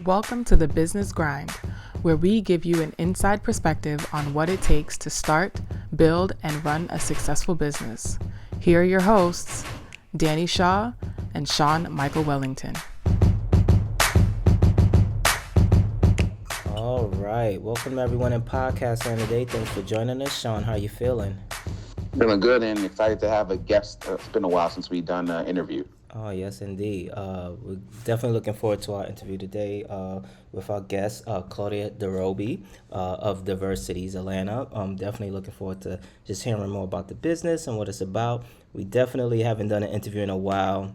Welcome to the Business Grind, where we give you an inside perspective on what it takes to start, build, and run a successful business. Here are your hosts, Danny Shaw and Sean Michael Wellington. All right. Welcome everyone in podcast land today. Thanks for joining us. Sean, how you feeling? Feeling good and excited to have a guest. It's been a while since we've done an interview. Oh, yes, indeed. We're definitely looking forward to our interview today with our guest, Claudia DaRobi of DiverseCiti, Atlanta. Definitely looking forward to just hearing more about the business and what it's about. We definitely haven't done an interview in a while.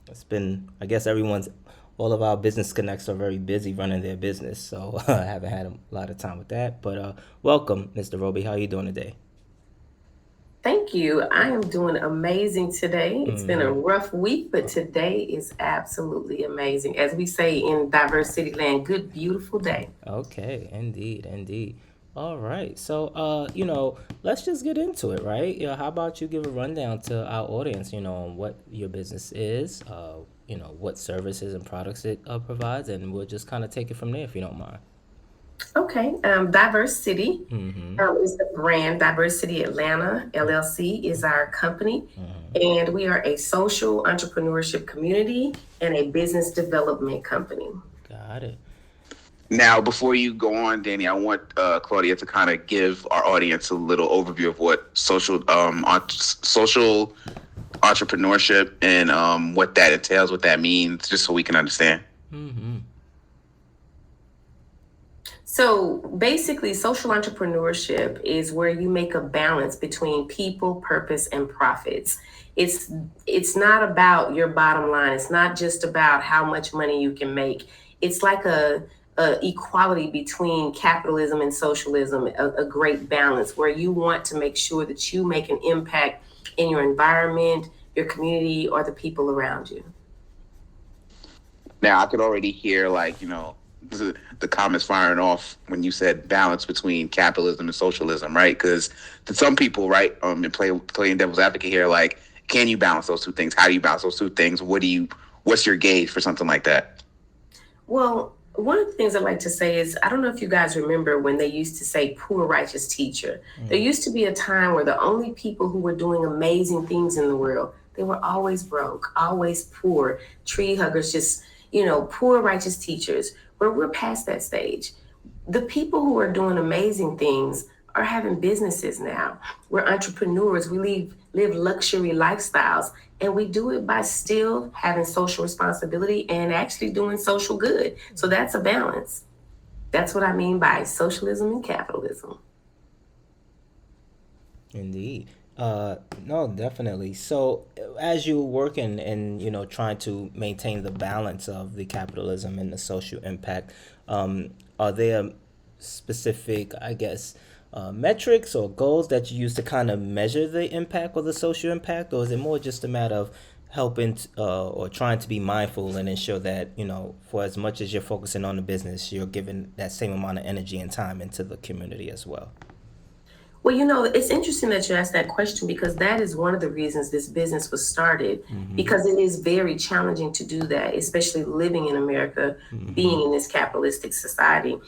It's been, I guess, all of our business connects are very busy running their business, so I haven't had a lot of time with that. But welcome, Ms. DaRobi. How are you doing today? Thank you. I am doing amazing today. It's been a rough week, but today is absolutely amazing. As we say in DiverseCiti land, good, beautiful day. Okay, indeed. All right. So, let's just get into it, right? How about you give a rundown to our audience, on what your business is, what services and products it provides, and we'll just kind of take it from there if you don't mind. Okay. DiverseCiti is the brand. DiverseCiti Atlanta LLC is our company. And we are a social entrepreneurship community and a business development company. Got it. Now, before you go on, Danny, I want Claudia to kind of give our audience a little overview of what social entrepreneurship and what that entails, what that means, just so we can understand. So basically, social entrepreneurship is where you make a balance between people, purpose, and profits. It's not about your bottom line. It's not just about how much money you can make. It's like a equality between capitalism and socialism, a great balance where you want to make sure that you make an impact in your environment, your community, or the people around you. Now, I could already hear the comments firing off when you said balance between capitalism and socialism, right? Because to some people, right, and playing devil's advocate here, like, can you balance those two things? How do you balance those two things? What's your gauge for something like that? Well, one of the things I like to say is, I don't know if you guys remember when they used to say poor righteous teacher. There used to be a time where the only people who were doing amazing things in the world, they were always broke, always poor, tree huggers, just, poor righteous teachers. Where we're past that stage. The people who are doing amazing things are having businesses now. We're entrepreneurs. We live luxury lifestyles, and we do it by still having social responsibility and actually doing social good. So that's a balance. That's what I mean by socialism and capitalism. Indeed. No, definitely. So as you're working and, trying to maintain the balance of the capitalism and the social impact, are there specific, I guess, metrics or goals that you use to kind of measure the impact or the social impact? Or is it more just a matter of helping or trying to be mindful and ensure that, for as much as you're focusing on the business, you're giving that same amount of energy and time into the community as well? Well, it's interesting that you asked that question because that is one of the reasons this business was started, because it is very challenging to do that, especially living in America, being in this capitalistic society.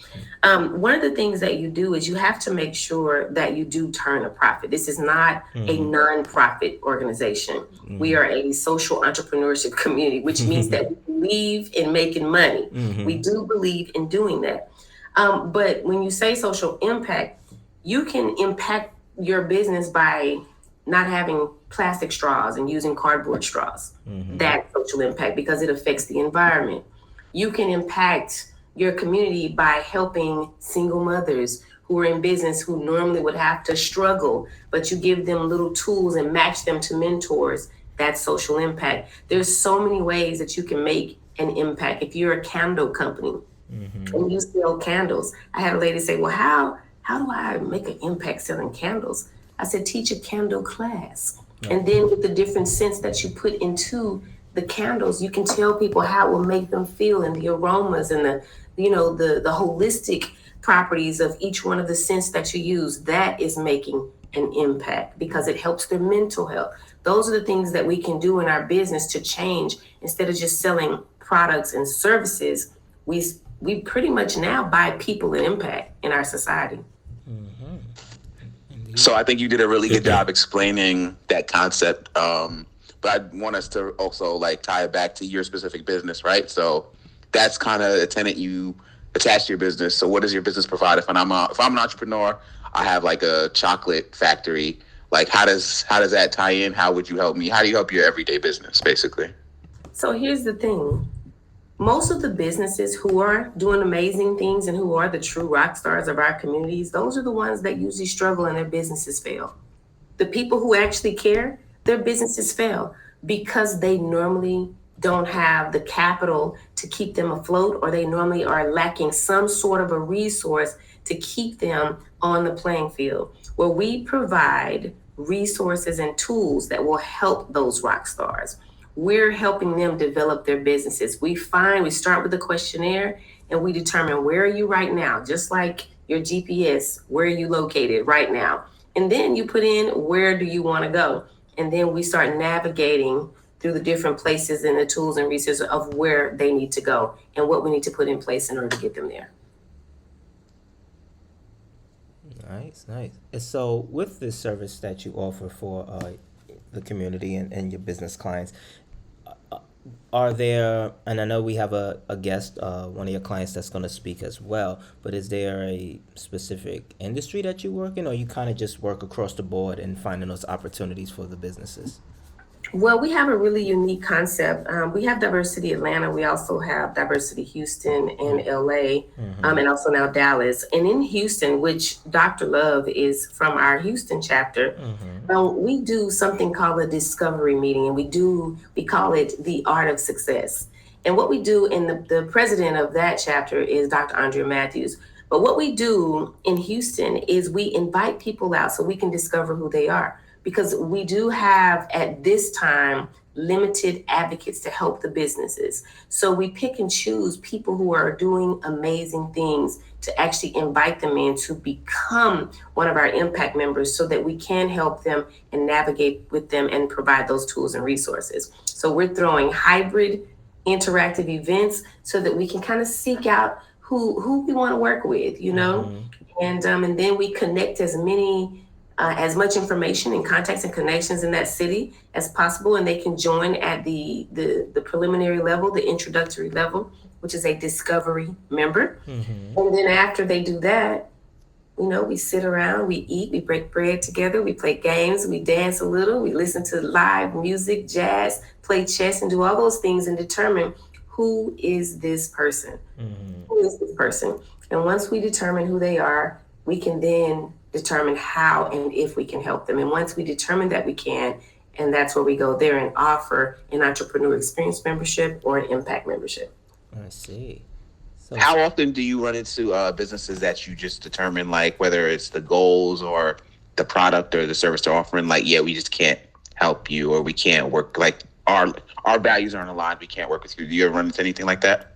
One of the things that you do is you have to make sure that you do turn a profit. This is not a nonprofit organization. We are a social entrepreneurship community, which means that we believe in making money. We do believe in doing that. But when you say social impact, you can impact your business by not having plastic straws and using cardboard straws. That's social impact because it affects the environment. You can impact your community by helping single mothers who are in business who normally would have to struggle, but you give them little tools and match them to mentors. That's social impact. There's so many ways that you can make an impact. If you're a candle company and you sell candles, I had a lady say, well, how do I make an impact selling candles? I said, teach a candle class. And then with the different scents that you put into the candles, you can tell people how it will make them feel and the aromas and the holistic properties of each one of the scents that you use. That is making an impact because it helps their mental health. Those are the things that we can do in our business to change instead of just selling products and services. we pretty much now buy people and impact in our society. So I think you did a really good job explaining that concept. But I want us to also like tie it back to your specific business, right? So that's kind of a tenet you attach to your business. So what does your business provide? If I'm an entrepreneur, I have like a chocolate factory. Like how does that tie in? How would you help me? How do you help your everyday business, basically? So here's the thing. Most of the businesses who are doing amazing things and who are the true rock stars of our communities, those are the ones that usually struggle and their businesses fail. The people who actually care, their businesses fail because they normally don't have the capital to keep them afloat, or they normally are lacking some sort of a resource to keep them on the playing field, where we provide resources and tools that will help those rock stars. We're helping them develop their businesses. We start with a questionnaire and we determine, where are you right now? Just like your GPS, where are you located right now? And then you put in, where do you want to go? And then we start navigating through the different places and the tools and resources of where they need to go and what we need to put in place in order to get them there. Nice. And so with this service that you offer for the community and your business clients, are there, and I know we have a guest, one of your clients that's going to speak as well, but is there a specific industry that you work in, or you kind of just work across the board and finding those opportunities for the businesses? Well, we have a really unique concept. We have DiverseCiti Atlanta. We also have DiverseCiti Houston and LA, and also now Dallas. And in Houston, which Dr. Love is from our Houston chapter, we do something called a discovery meeting, and we call it the art of success. And what we do, and the president of that chapter is Dr. Andrea Matthews. But what we do in Houston is we invite people out so we can discover who they are. Because we do have, at this time, limited advocates to help the businesses. So we pick and choose people who are doing amazing things to actually invite them in to become one of our impact members so that we can help them and navigate with them and provide those tools and resources. So we're throwing hybrid interactive events so that we can kind of seek out who we want to work with, and then we connect as much information and contacts and connections in that city as possible, and they can join at the preliminary level, the introductory level, which is a discovery member. And then after they do that, we sit around, we eat, we break bread together, we play games, we dance a little, we listen to live music, jazz, play chess, and do all those things and determine who is this person. Who is this person? And once we determine who they are, we can then determine how and if we can help them. And once we determine that we can, and that's where we go there and offer an entrepreneur experience membership or an impact membership. I see. So How often do you run into businesses that you just determine, like whether it's the goals or the product or the service they're offering, like, yeah, we just can't help you, or we can't work, like our values aren't aligned, we can't work with you? Do you ever run into anything like that?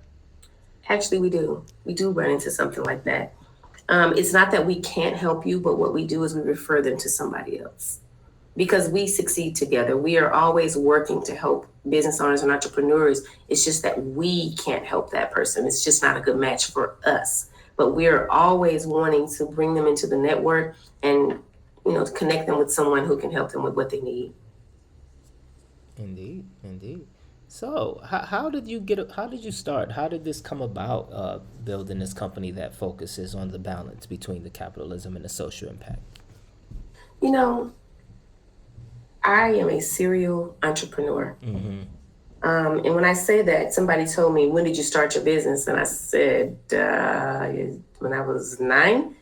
Actually, we do. We do run into something like that. It's not that we can't help you, but what we do is we refer them to somebody else because we succeed together. We are always working to help business owners and entrepreneurs. It's just that we can't help that person. It's just not a good match for us. But we're always wanting to bring them into the network and, to connect them with someone who can help them with what they need. Indeed. So how did you start? How did this come about, building this company that focuses on the balance between the capitalism and the social impact? I am a serial entrepreneur. And when I say that, somebody told me, when did you start your business? And I said, when I was 9.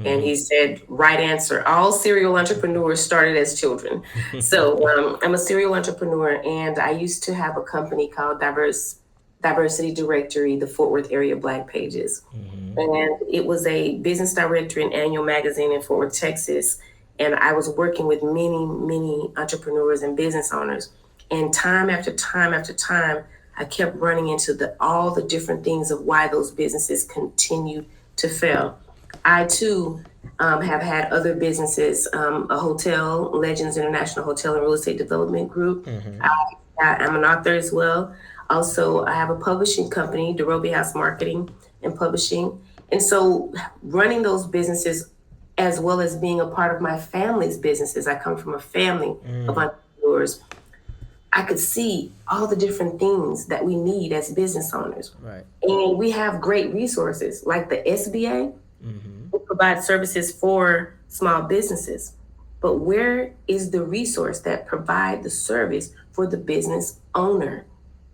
And he said, right answer. All serial entrepreneurs started as children. So I'm a serial entrepreneur, and I used to have a company called DiverseCiti Directory, the Fort Worth area Black Pages. And it was a business directory and annual magazine in Fort Worth, Texas. And I was working with many, many entrepreneurs and business owners. And time after time after time, I kept running into all the different things of why those businesses continued to fail. I, too, have had other businesses, a hotel, Legends International Hotel and Real Estate Development Group. I'm an author as well. Also, I have a publishing company, DaRobi House Marketing and Publishing. And so running those businesses as well as being a part of my family's businesses, I come from a family of entrepreneurs. I could see all the different things that we need as business owners. Right. And we have great resources like the SBA, who provide services for small businesses. But where is the resource that provide the service for the business owner?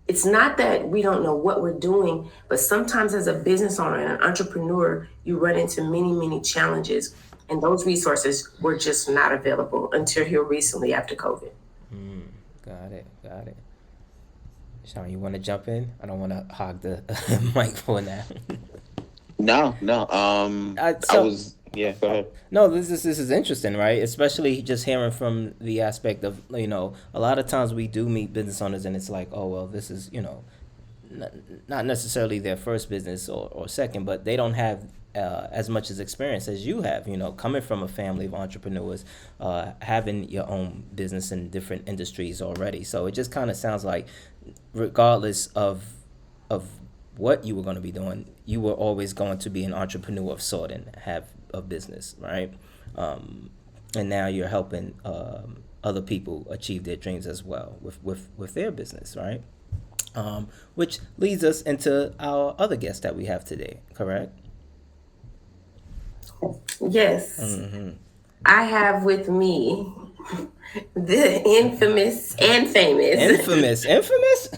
It's not that we don't know what we're doing, but sometimes as a business owner and an entrepreneur, you run into many, many challenges. And those resources were just not available until here recently after COVID. Got it. Got it. Sean, you want to jump in? I don't want to hog the mic for now. No. I So was yeah. Go ahead. no, this is interesting, right? Especially just hearing from the aspect of, a lot of times we do meet business owners and it's like, oh well, this is, not necessarily their first business or second, but they don't have as much as experience as you have, coming from a family of entrepreneurs, having your own business in different industries already. So it just kind of sounds like, regardless of what you were going to be doing, you were always going to be an entrepreneur of sort and have a business, right? And now you're helping other people achieve their dreams as well with their business, right? Which leads us into our other guest that we have today, correct? Yes, I have with me the infamous and famous. Infamous?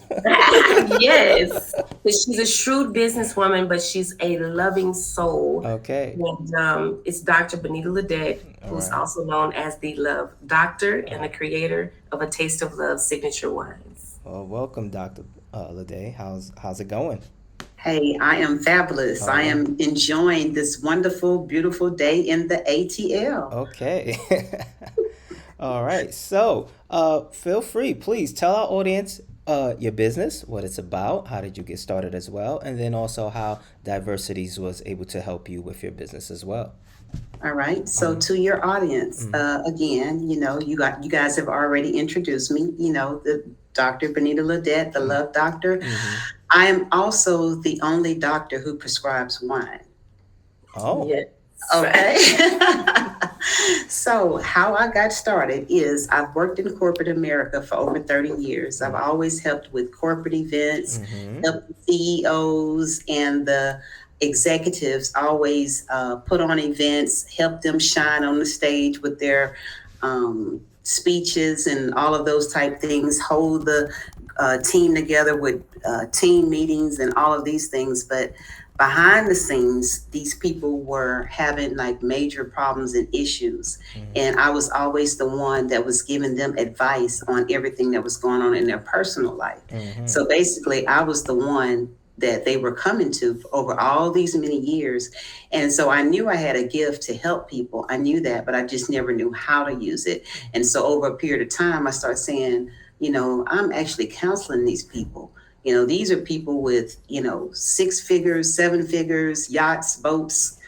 Yes, but she's a shrewd businesswoman, but she's a loving soul. Okay. And it's Dr. Benita Ledet, who's right. also known as the Love Doctor and the creator of A Taste of Love signature wines. Well, welcome, Dr. Ledet. How's it going? Hey, I am fabulous. I am enjoying this wonderful, beautiful day in the ATL. Okay. All right. So, feel free, please tell our audience your business, what it's about, how did you get started as well, and then also how DiverseCiti was able to help you with your business as well. All right. So to your audience, again, you guys have already introduced me, the Dr. Benita Ledet, the Love Doctor. I am also the only doctor who prescribes wine. Oh. Yes. Okay. So how I got started is I've worked in corporate America for over 30 years. I've always helped with corporate events, helped the CEOs and the executives always put on events, help them shine on the stage with their speeches and all of those type things, hold the team together with team meetings and all of these things. But behind the scenes, these people were having like major problems and issues. And I was always the one that was giving them advice on everything that was going on in their personal life. So basically, I was the one that they were coming to for over all these many years. And so I knew I had a gift to help people. I knew that, but I just never knew how to use it. And so over a period of time, I started saying, I'm actually counseling these people. These are people with, 6 figures, 7 figures, yachts, boats,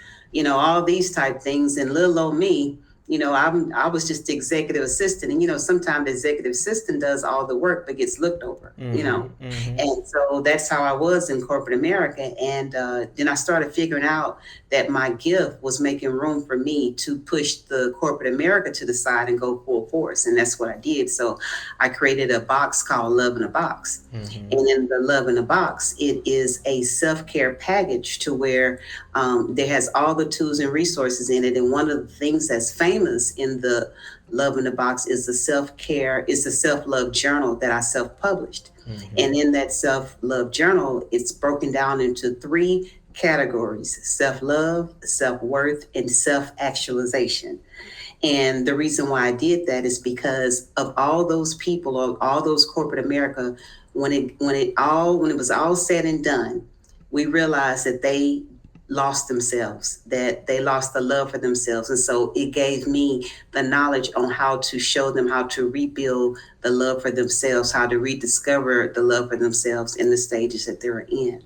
all these type things. And little old me, I was just the executive assistant. And, sometimes the executive assistant does all the work, but gets looked over, And so that's how I was in corporate America. And then I started figuring out that my gift was making room for me to push the corporate America to the side and go full force. And that's what I did. So I created a box called Love in a Box. And in the Love in a Box, it is a self-care package to where there has all the tools and resources in it. And one of the things that's famous in the Love in the Box is the self-care, it's a self-love journal that I self-published. And in that self-love journal, it's broken down into 3 categories: self-love, self-worth, and self-actualization. And the reason why I did that is because of all those people, of all those corporate America, when it was all said and done, we realized that they lost themselves, that they lost the love for themselves. And so it gave me the knowledge on how to show them how to rebuild the love for themselves, how to rediscover the love for themselves in the stages that they're in.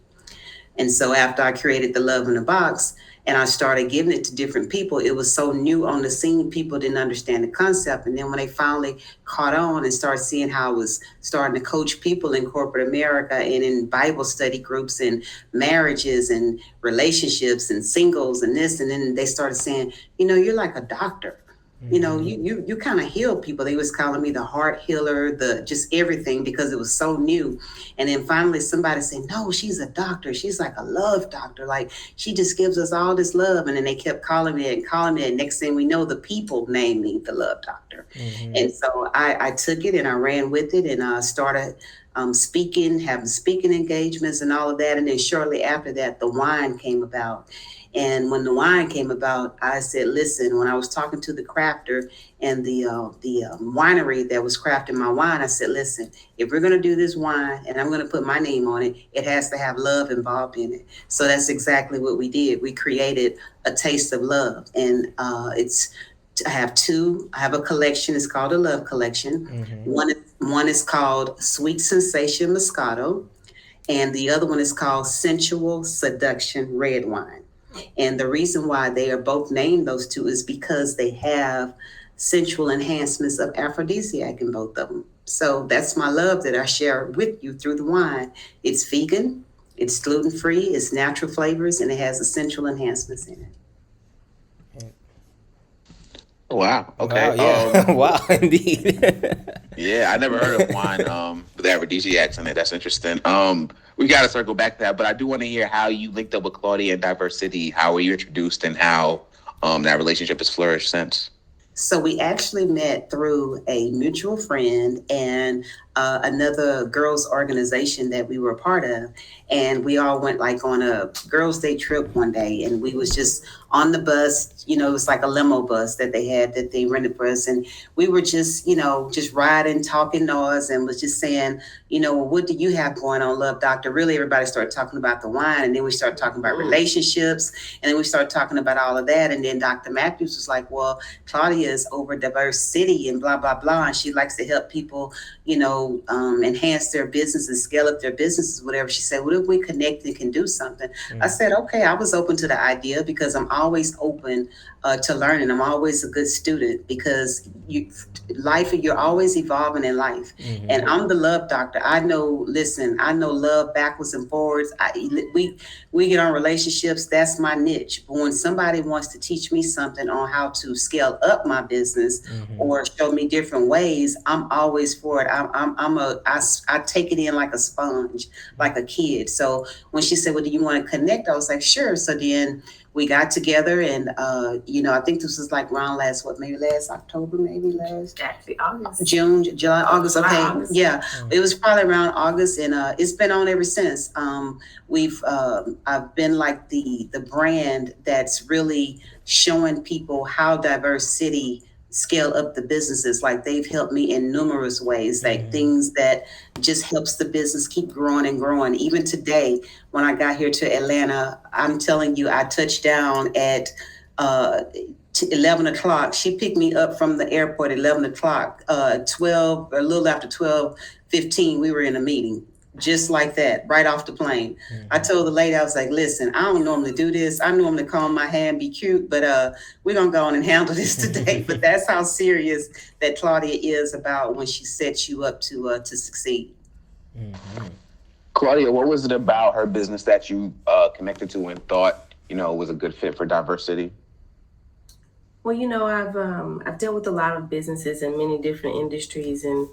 And so after I created the Love in a Box, and I started giving it to different people. It was so new on the scene, people didn't understand the concept. And then when they finally caught on and started seeing how I was starting to coach people in corporate America and in Bible study groups and marriages and relationships and singles and this, and then they started saying, you're like a doctor. You kind of heal people. They was calling me the heart healer, the just everything, because it was so new. And then finally somebody said, no, she's a doctor. She's like a love doctor. Like she just gives us all this love. And then they kept calling me and calling me. And next thing we know, the people named me the love doctor. And so I took it and I ran with it and started speaking, having speaking engagements and all of that. And then shortly after that, the wine came about. And when the wine came about, I said, listen, when I was talking to the crafter and the winery that was crafting my wine, I said, listen, if we're going to do this wine and I'm going to put my name on it, it has to have love involved in it. So that's exactly what we did. We created a taste of love. And I have a collection. It's called a Love Collection. One is called Sweet Sensation Moscato. And the other one is called Sensual Seduction Red Wine. And the reason why they are both named those two is because they have sensual enhancements of aphrodisiac in both of them. So that's my love that I share with you through the wine. It's vegan, it's gluten-free, it's natural flavors, and it has essential enhancements in it. Wow. Okay. Wow, yeah. Wow, indeed. Yeah, I never heard of wine with aphrodisiacs in it. That's interesting. We got to circle back to that, but I do want to hear how you linked up with Claudia and DiverseCiti. How were you introduced, and how that relationship has flourished since? So we actually met through a mutual friend and another girls' organization that we were a part of. And we all went like on a girls' day trip one day, and we was just on the bus. It was like a limo bus that they had that they rented for us. And we were just, just riding, talking noise, and was just saying, what do you have going on, Love Doctor? Really, everybody started talking about the wine, and then we started talking about relationships, and then we started talking about all of that. And then Dr. Matthews was like, well, Claudia is over DiverseCiti and blah, blah, blah. And she likes to help people, enhance their business and scale up their businesses, whatever. She said, what if we connect and can do something? I said, okay, I was open to the idea because I'm always open to learning. I'm always a good student because you're always evolving in life. And I'm the love doctor. I know love backwards and forwards. We get on relationships. That's my niche. But when somebody wants to teach me something on how to scale up my business or show me different ways, I'm always for it. I take it in like a sponge, like a kid. So when she said, well, do you want to connect? I was like, sure. So then we got together and, I think this was like around last October, Actually, August. June, July, August. Okay. August. Yeah. It was probably around August and it's been on ever since. I've been like the brand that's really showing people how DiverseCiti scale up the businesses. Like they've helped me in numerous ways, like things that just helps the business keep growing and growing. Even today, when I got here to Atlanta, I'm telling you, I touched down at 11 o'clock. She picked me up from the airport at 11 o'clock, 12, a little after 12:15, we were in a meeting. Just like that, right off the plane. I told the lady, I was like, listen, I don't normally do this. I normally comb my hair and be cute, but we're going to go on and handle this today. But that's how serious that Claudia is about when she sets you up to succeed. Claudia, what was it about her business that you connected to and thought, was a good fit for DiverseCiti? Well, I've dealt with a lot of businesses in many different industries, and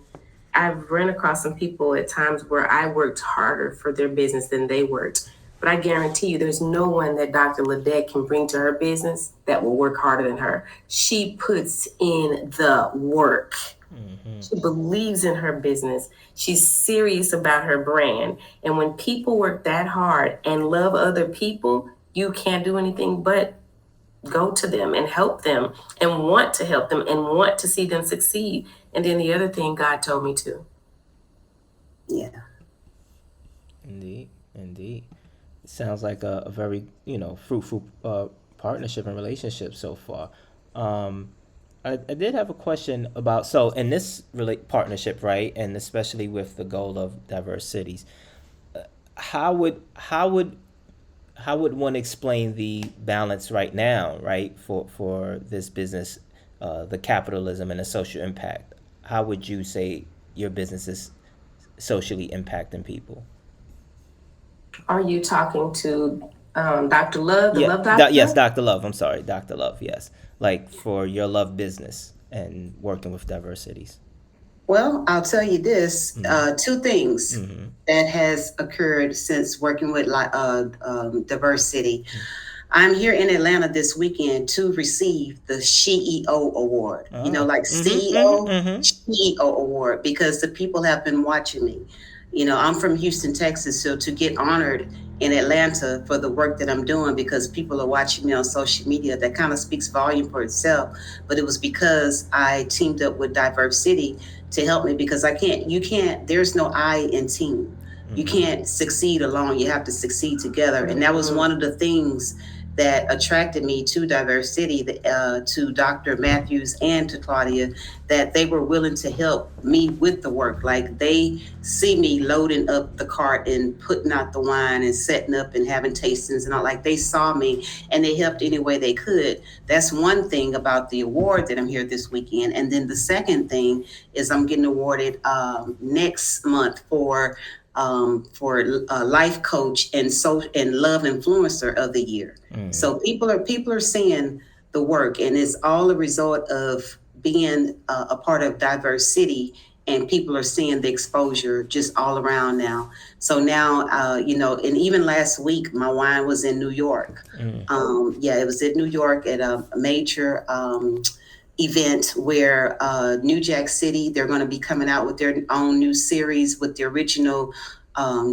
I've run across some people at times where I worked harder for their business than they worked. But I guarantee you there's no one that Dr. Ledet can bring to her business that will work harder than her. She puts in the work. She believes in her business. She's serious about her brand. And when people work that hard and love other people, you can't do anything but go to them and help them and want to help them and want to see them succeed. And then the other thing God told me to. Yeah. Indeed. It sounds like a very, fruitful partnership and relationship so far. I did have a question about, so in this partnership, right, and especially with the goal of DiverseCities, how would how would one explain the balance right now, right, for this business, the capitalism and the social impact? How would you say your business is socially impacting people? Are you talking to Dr. Love, the Yeah, Love Doctor? yes, Dr. Love. I'm sorry, Dr. Love. Yes, like for your love business and working with DiverseCities. Well, I'll tell you this, two things that has occurred since working with DiverseCiti. I'm here in Atlanta this weekend to receive the CEO award. You know, like CEO award, because the people have been watching me. You know, I'm from Houston, Texas, so to get honored in Atlanta for the work that I'm doing because people are watching me on social media, that kind of speaks volume for itself. But it was because I teamed up with DiverseCiti to help me, because there's no I in team. You can't succeed alone. You have to succeed together. And that was one of the things that attracted me to DiverseCiti, to Dr. Matthews and to Claudia, that they were willing to help me with the work. Like, they see me loading up the cart and putting out the wine and setting up and having tastings and all. Like, they saw me and they helped any way they could. That's one thing about the award that I'm here this weekend. And then the second thing is I'm getting awarded next month for life coach and love influencer of the year. So people are seeing the work, and it's all a result of being a part of DiverseCiti, and people are seeing the exposure just all around now. So now, you know, and even last week, my wine was in New York. It was in New York at a major event where New Jack City, they're going to be coming out with their own new series with the original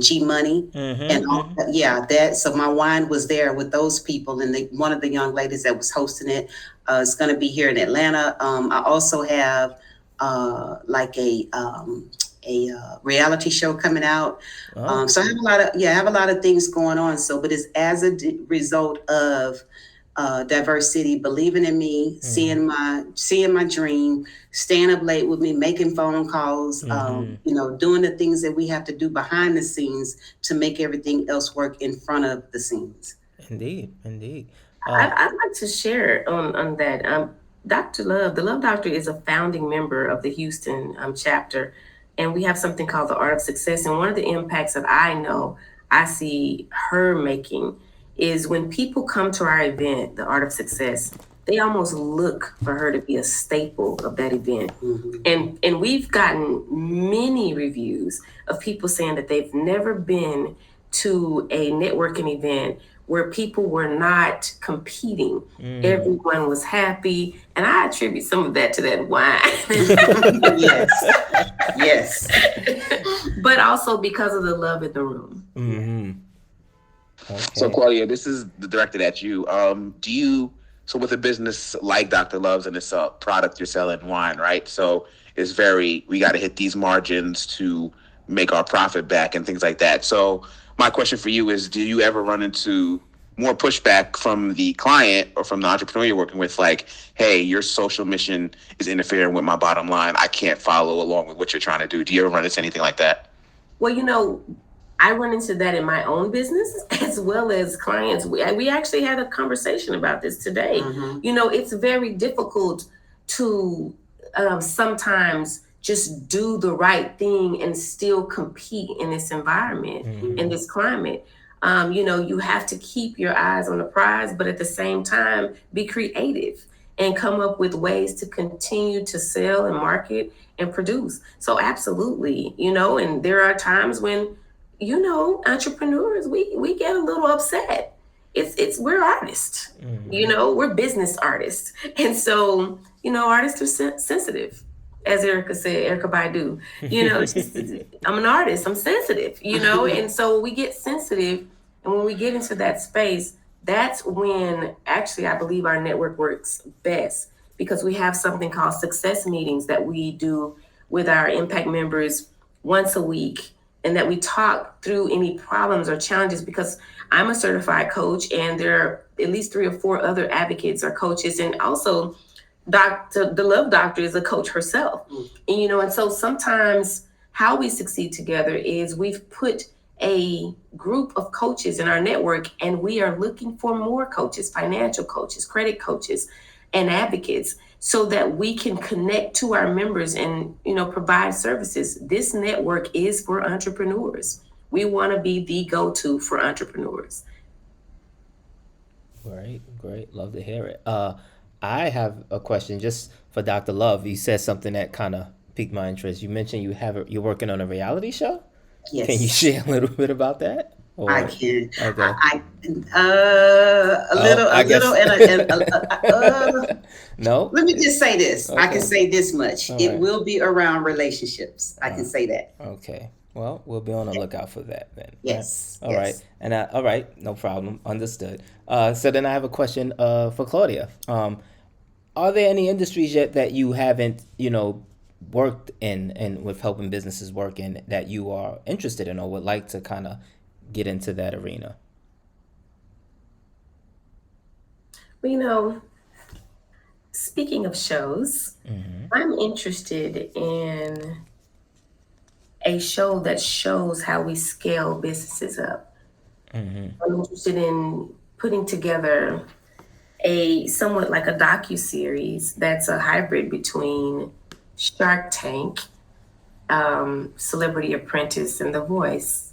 G Money and all that. So my wine was there with those people, and one of the young ladies that was hosting it is going to be here in Atlanta. I also have like a reality show coming out. So I have a lot of things going on. So, but it's as a result of DiverseCiti believing in me, seeing my dream, staying up late with me, making phone calls, you know, doing the things that we have to do behind the scenes to make everything else work in front of the scenes. Indeed. I'd like to share on that. Dr. Love, the Love Doctor, is a founding member of the Houston chapter, and we have something called the Art of Success. And one of the impacts that I see her making is when people come to our event, the Art of Success, they almost look for her to be a staple of that event. And we've gotten many reviews of people saying that they've never been to a networking event where people were not competing. Everyone was happy. And I attribute some of that to that wine. Yes. But also because of the love in the room. Okay. So Claudia, this is directed at you. So with a business like Dr. Love's, and it's a product you're selling, wine, right? So we got to hit these margins to make our profit back and things like that. So my question for you is, do you ever run into more pushback from the client or from the entrepreneur you're working with? Like, hey, your social mission is interfering with my bottom line. I can't follow along with what you're trying to do. Do you ever run into anything like that? Well, you know, I run into that in my own business as well as clients. We actually had a conversation about this today. You know, it's very difficult to sometimes just do the right thing and still compete in this environment, in this climate. You know, you have to keep your eyes on the prize, but at the same time, be creative and come up with ways to continue to sell and market and produce. So absolutely, you know, and there are times when, you know, entrepreneurs, we get a little upset. We're artists, you know, we're business artists. And so, you know, artists are sensitive. As Erica Baidu, you know, I'm an artist, I'm sensitive, you know, and so we get sensitive. And when we get into that space, that's when actually I believe our network works best, because we have something called success meetings that we do with our impact members once a week, and that we talk through any problems or challenges, because I'm a certified coach and there are at least 3 or 4 other advocates or coaches. And also the Love Doctor is a coach herself. And, you know, and so sometimes how we succeed together is we've put a group of coaches in our network, and we are looking for more coaches, financial coaches, credit coaches, and advocates, so that we can connect to our members and provide services. This network is for entrepreneurs. We want to be the go-to for entrepreneurs. Great. Love to hear it. I have a question just for Dr. Love. You said something that kind of piqued my interest. You mentioned you're working on a reality show. Yes. Can you share a little bit about that? I can. Okay. A little, No. Let me just say this. Okay. I can say this much. All It right. will be around relationships. I can say that. Okay. Well, we'll be on the lookout for that then. Yes. All right. And all right, no problem. Understood. So then I have a question for Claudia. Are there any industries yet that you haven't, worked in and with helping businesses work in that you are interested in or would like to kind of get into that arena? Well, speaking of shows, I'm interested in a show that shows how we scale businesses up. I'm interested in putting together a somewhat like a docuseries that's a hybrid between Shark Tank, Celebrity Apprentice, and The Voice.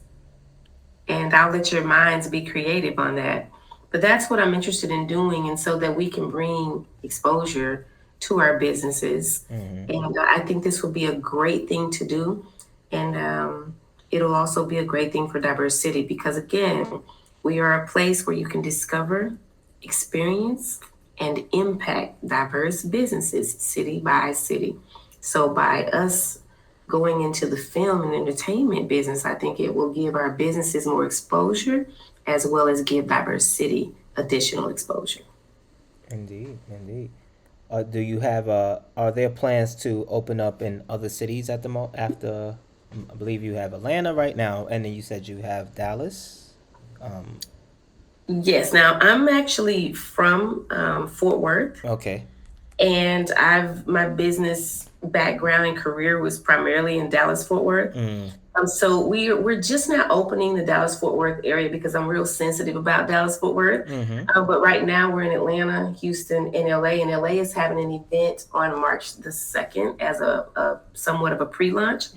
And I'll let your minds be creative on that. But that's what I'm interested in doing, and so that we can bring exposure to our businesses. And I think this will be a great thing to do. And it'll also be a great thing for DiverseCiti, because again, we are a place where you can discover, experience, and impact diverse businesses city by city. So by us going into the film and entertainment business, I think it will give our businesses more exposure, as well as give DiverseCiti additional exposure. Indeed. Do you have are there plans to open up in other cities at the after? I believe you have Atlanta right now, and then you said you have Dallas. Yes. Now I'm actually from Fort Worth. Okay. And my business background and career was primarily in Dallas, Fort Worth. So we're just now opening the Dallas, Fort Worth area, because I'm real sensitive about Dallas, Fort Worth. But right now we're in Atlanta, Houston, and LA. And LA is having an event on March the 2nd as a somewhat of a pre-launch.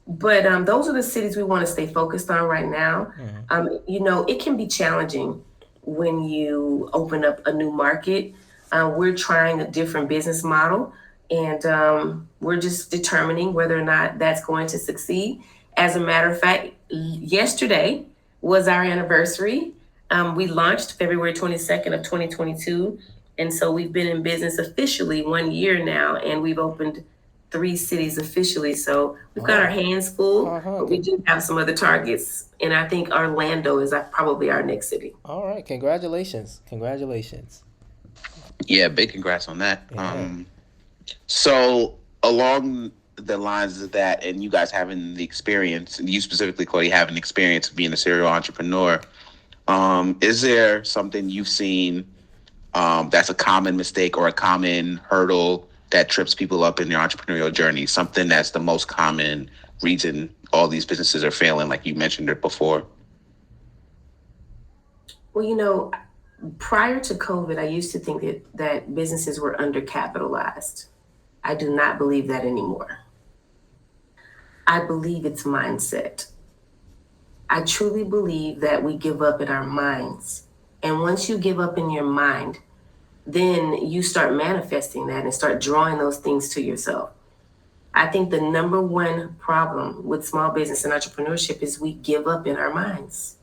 But those are the cities we want to stay focused on right now. It can be challenging when you open up a new market. We're trying a different business model, and we're just determining whether or not that's going to succeed. As a matter of fact, yesterday was our anniversary. We launched February 22nd of 2022. And so we've been in business officially 1 year now, and we've opened 3 cities officially. So we've got our hands full, but we do have some other targets. And I think Orlando is probably our next city. All right. Congratulations. Yeah, big congrats on that. Yeah. So along the lines of that, and you guys having the experience, and you specifically, Claudia, having experience of being a serial entrepreneur, is there something you've seen that's a common mistake or a common hurdle that trips people up in their entrepreneurial journey? Something that's the most common reason all these businesses are failing, like you mentioned it before? Well, prior to COVID, I used to think that businesses were undercapitalized. I do not believe that anymore. I believe it's mindset. I truly believe that we give up in our minds. And once you give up in your mind, then you start manifesting that and start drawing those things to yourself. I think the number one problem with small business and entrepreneurship is we give up in our minds.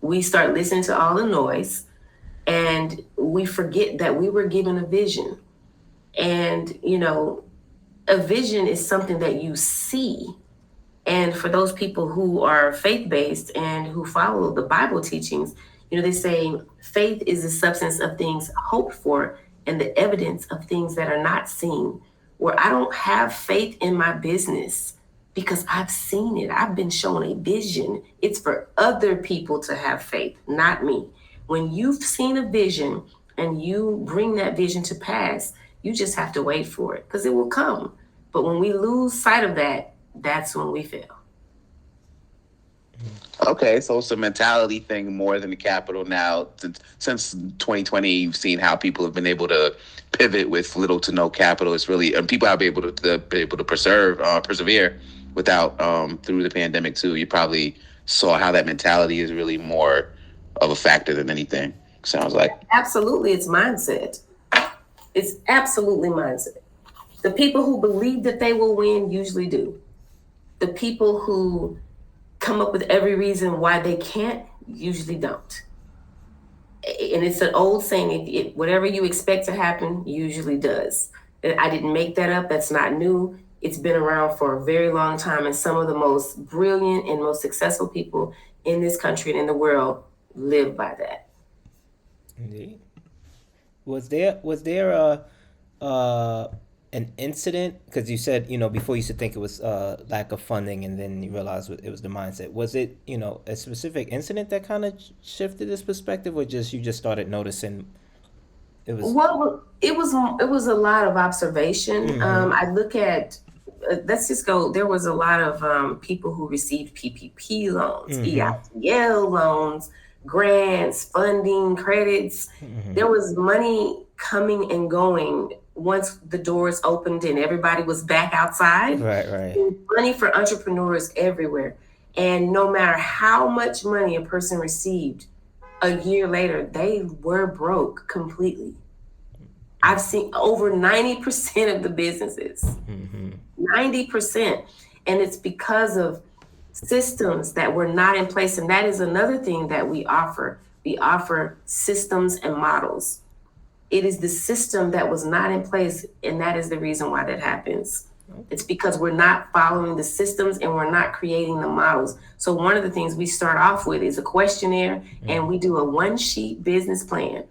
We start listening to all the noise, and we forget that we were given a vision. And, a vision is something that you see. And for those people who are faith-based and who follow the Bible teachings, they say faith is the substance of things hoped for and the evidence of things that are not seen. Where I don't have faith in my business because I've seen it. I've been shown a vision. It's for other people to have faith, not me. When you've seen a vision and you bring that vision to pass, you just have to wait for it, because it will come. But when we lose sight of that, that's when we fail. Okay, so it's a mentality thing more than the capital now. Since 2020, you've seen how people have been able to pivot with little to no capital. It's really, and people have been able to be able to persevere without through the pandemic too. You probably saw how that mentality is really more of a factor than anything. Sounds like. Absolutely, it's mindset. It's absolutely mindset. The people who believe that they will win usually do. The people who come up with every reason why they can't usually don't. And it's an old saying, whatever you expect to happen usually does. I didn't make that up. That's not new. It's been around for a very long time. And some of the most brilliant and most successful people in this country and in the world live by that. Indeed. Was there an incident? Because you said, before you used to think it was lack of funding, and then you realized it was the mindset. Was it, a specific incident that kind of shifted this perspective, or you just started noticing it was? Well, it was a lot of observation. I look at, let's just go. There was a lot of people who received PPP loans, EITL loans, grants, funding, credits. There was money coming and going once the doors opened and everybody was back outside. Right. Money for entrepreneurs everywhere. And no matter how much money a person received, a year later, they were broke completely. I've seen over 90% of the businesses, 90%. And it's because of systems that were not in place. And that is another thing that we offer. We offer systems and models. It is the system that was not in place, and that is the reason why that happens. It's because we're not following the systems and we're not creating the models. So one of the things we start off with is a questionnaire, and we do a one-sheet business plan.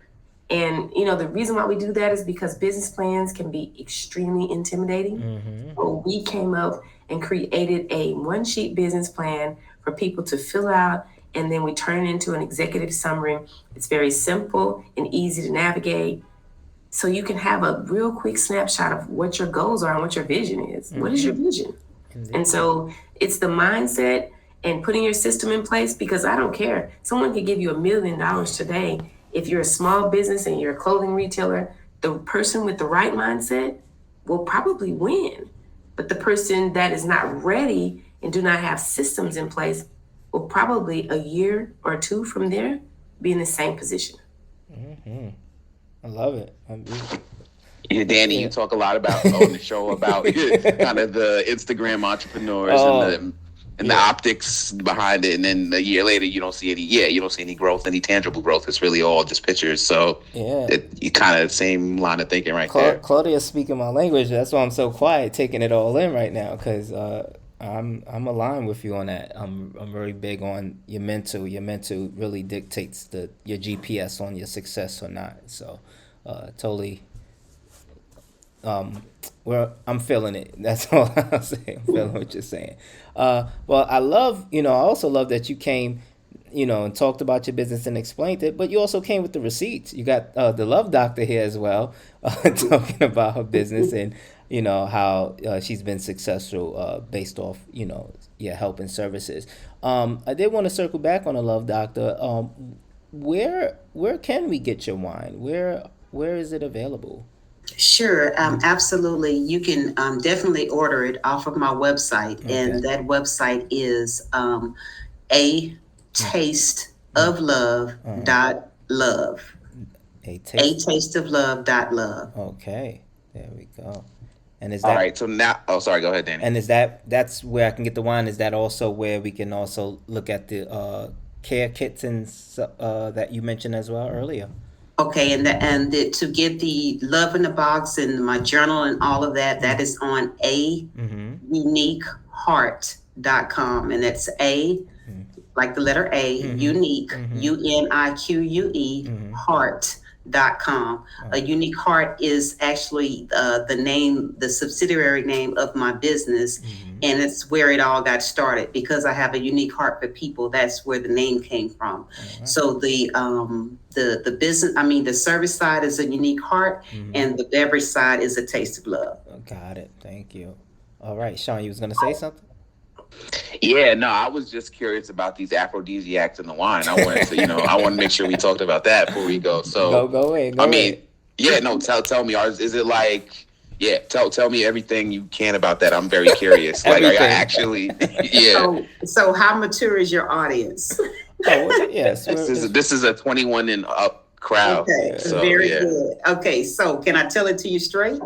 And, the reason why we do that is because business plans can be extremely intimidating. So we came up and created a one-sheet business plan for people to fill out, and then we turn it into an executive summary. It's very simple and easy to navigate. So you can have a real quick snapshot of what your goals are and what your vision is. What is your vision? And so it's the mindset and putting your system in place, because I don't care. Someone could give you $1 million today. If you're a small business and you're a clothing retailer, the person with the right mindset will probably win. But the person that is not ready and do not have systems in place will probably a year or two from there be in the same position. I love it. Yeah, Danny, you talk a lot about on the show about kind of the Instagram entrepreneurs and the optics behind it, and then a year later you don't see any growth, any tangible growth. It's really all just pictures. So you kind of same line of thinking right there. Claudia's speaking my language. That's why I'm so quiet, taking it all in right now, because I'm aligned with you on that. I'm very big on your mental. Your mental really dictates your GPS on your success or not. So totally. I'm feeling it. That's all I'm saying. I'm feeling what you're saying. Well, I also love that you came, and talked about your business and explained it, but you also came with the receipts. You got the Love Doctor here as well, talking about her business and, how she's been successful based off, help and services. I did want to circle back on the Love Doctor. Where can we get your wine? Where is it available? Sure, absolutely. You can definitely order it off of my website, and that website is a tasteoflove.love. A tasteoflove.love. Okay, there we go. And is all right? So now, sorry, go ahead, Danny. And that's where I can get the wine? Is that also where we can also look at the care kits and that you mentioned as well earlier? Okay, and to get the Love in the Box and my journal and all of that, that is on uniqueheart.com, and that's like the letter A, unique, UNIQUE, heart.com. A Unique Heart is actually the subsidiary name of my business, and it's where it all got started, because I have a unique heart for people. That's where the name came from. So the business, the service side is a Unique Heart, and the beverage side is a Taste of Love. Got it. Thank you. All right, Sean, you was gonna say something? Yeah, no, I was just curious about these aphrodisiacs in the wine. I wanted to, I want to make sure we talked about that before we go. So, Go away, I go mean, away. yeah, no, tell me, is it like, yeah, tell me everything you can about that. I'm very curious. Like, are y'all Everything. actually, yeah, So how mature is your audience? Yes. this is a 21 and up crowd. Okay, So very yeah, good. Okay, so can I tell it to you straight?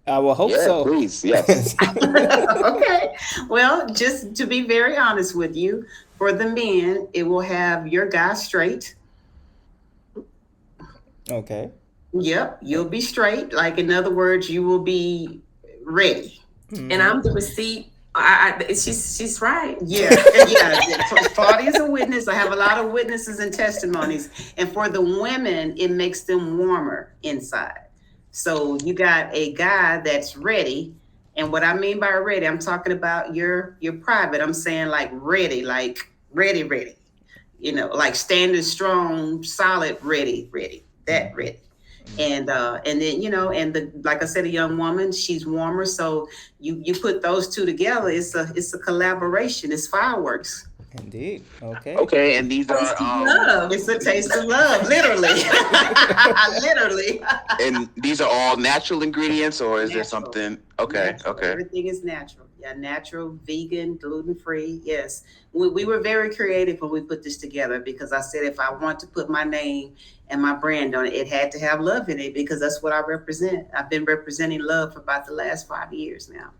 I will hope yeah, so. please, yes. Okay. Well, just to be very honest with you, for the men, it will have your guy straight. Okay. Yep, you'll be straight. Like, in other words, you will be ready. And I'm the receipt. She's right. Yeah, yeah. Claudia's a witness. I have a lot of witnesses and testimonies. And for the women, it makes them warmer inside. So you got a guy that's ready. And what I mean by ready, I'm talking about your private. I'm saying like ready, ready. Like standing strong, solid, ready, that ready. And then and like I said, a young woman, she's warmer. So you put those two together, it's a collaboration. It's fireworks. Indeed. Okay. Okay, and these are Love. It's a taste of love, literally. Literally. and these are all natural ingredients, or is there Natural. something? Okay, Natural. okay. Everything is natural. Yeah, natural, vegan, gluten-free. Yes. We were very creative when we put this together, because I said if I want to put my name and my brand on it, it had to have love in it, because that's what I represent. I've been representing love for about the last 5 years now.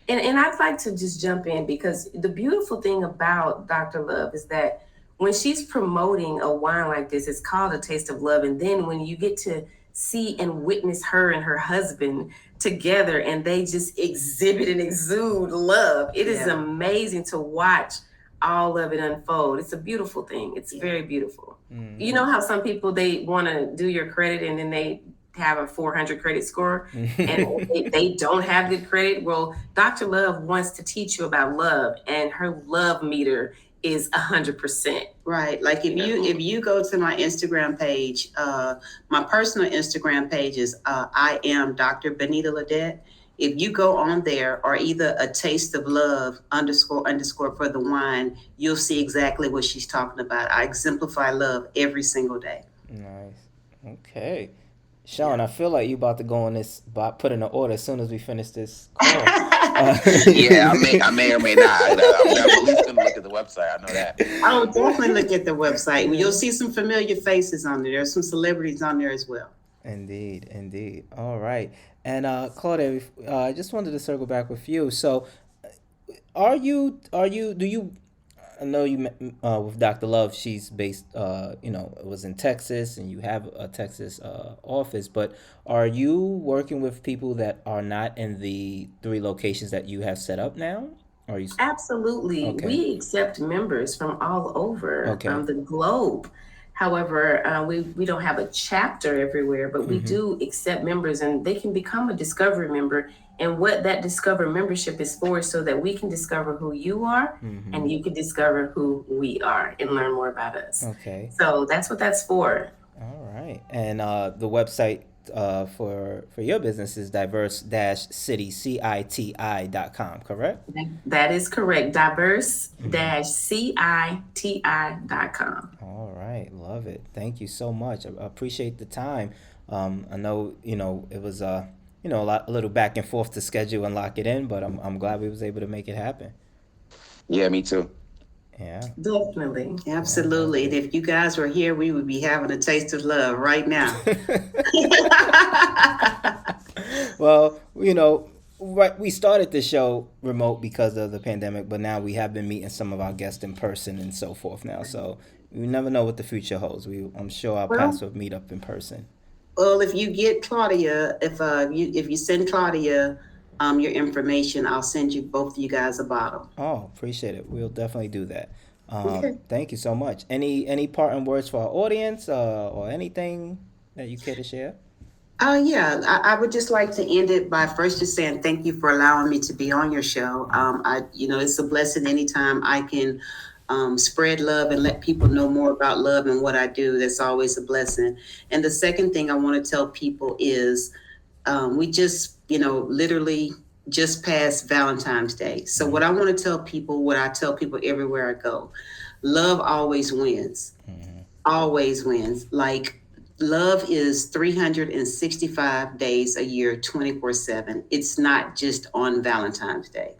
And I'd like to just jump in, because the beautiful thing about Dr. Love is that when she's promoting a wine like this, it's called A Taste of Love. And then when you get to see and witness her and her husband together, and they just exhibit and exude love, it is amazing to watch all of it unfold. It's a beautiful thing. It's very beautiful. Mm-hmm. You know how some people, they want to do your credit and then they have a 400 credit score and they don't have good credit. Well, Dr. Love wants to teach you about love, and her love meter is 100%. Right. Like if you go to my Instagram page, my personal Instagram page is I am Dr. Benita Ledet. If you go on there, or either A Taste of Love __ for the wine, you'll see exactly what she's talking about. I exemplify love every single day. Nice. Okay. Sean, I feel like you about to go on this, put in an order as soon as we finish this call. Yeah, I may or may not. I'm at least gonna look at the website. I know that. Oh, definitely look at the website. You'll see some familiar faces on there. There's some celebrities on there as well. Indeed. All right. And Claudia, I just wanted to circle back with you. So, do you? I know you met with Dr. Love. She's based, it was in Texas, and you have a Texas office. But are you working with people that are not in the 3 locations that you have set up now? Are you? Absolutely. Okay. We accept members from all over Okay. the globe. However, we don't have a chapter everywhere, but we do accept members, and they can become a Discovery member. And what that Discover membership is for is so that we can discover who you are, and you can discover who we are and learn more about us. Okay. So that's what that's for. All right. And the website for your business is DiverseCiti, CITI.com, correct? That is correct. DiverseCiti.com. All right. Love it. Thank you so much. I appreciate the time. I know, it was a little back and forth to schedule and lock it in, but I'm glad we was able to make it happen. Yeah, me too. Yeah. Definitely. Absolutely. And if you guys were here, we would be having a taste of love right now. Well, we started the show remote because of the pandemic, but now we have been meeting some of our guests in person and so forth now. So we never know what the future holds. I'm sure our paths will meet up in person. Well, if you get Claudia, if you send Claudia your information, I'll send you both of you guys a bottle. Oh, appreciate it. We'll definitely do that. Okay. Thank you so much. Any parting words for our audience or anything that you care to share? I would just like to end it by first just saying thank you for allowing me to be on your show. It's a blessing anytime I can spread love and let people know more about love and what I do. That's always a blessing. And the second thing I want to tell people is we just, literally just past Valentine's Day. So what I want to tell people, what I tell people everywhere I go, love always wins. Always wins. Like, love is 365 days a year, 24/7. It's not just on Valentine's Day.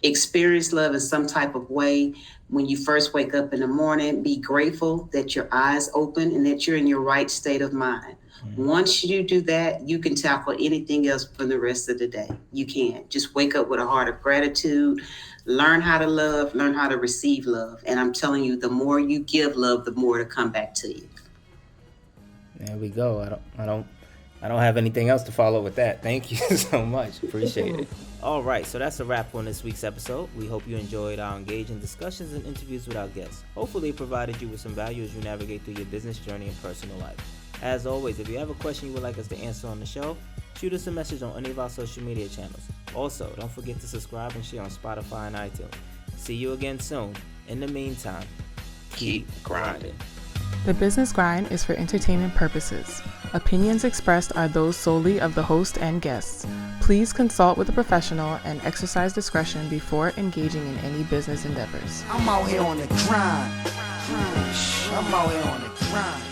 Experience love in some type of way. When you first wake up in the morning, be grateful that your eyes open and that you're in your right state of mind. Once you do that, you can tackle anything else for the rest of the day. You can. Just wake up with a heart of gratitude, learn how to love, learn how to receive love. And I'm telling you, the more you give love, the more it'll come back to you. There we go. I don't have anything else to follow with that. Thank you so much. Appreciate it. All right, so that's a wrap on this week's episode. We hope you enjoyed our engaging discussions and interviews with our guests. Hopefully it provided you with some value as you navigate through your business journey and personal life. As always, if you have a question you would like us to answer on the show, shoot us a message on any of our social media channels. Also, don't forget to subscribe and share on Spotify and iTunes. See you again soon. In the meantime, Keep grinding. The Business Grind is for entertainment purposes. Opinions expressed are those solely of the host and guests. Please consult with a professional and exercise discretion before engaging in any business endeavors. I'm out here on the grind. I'm out here on the grind.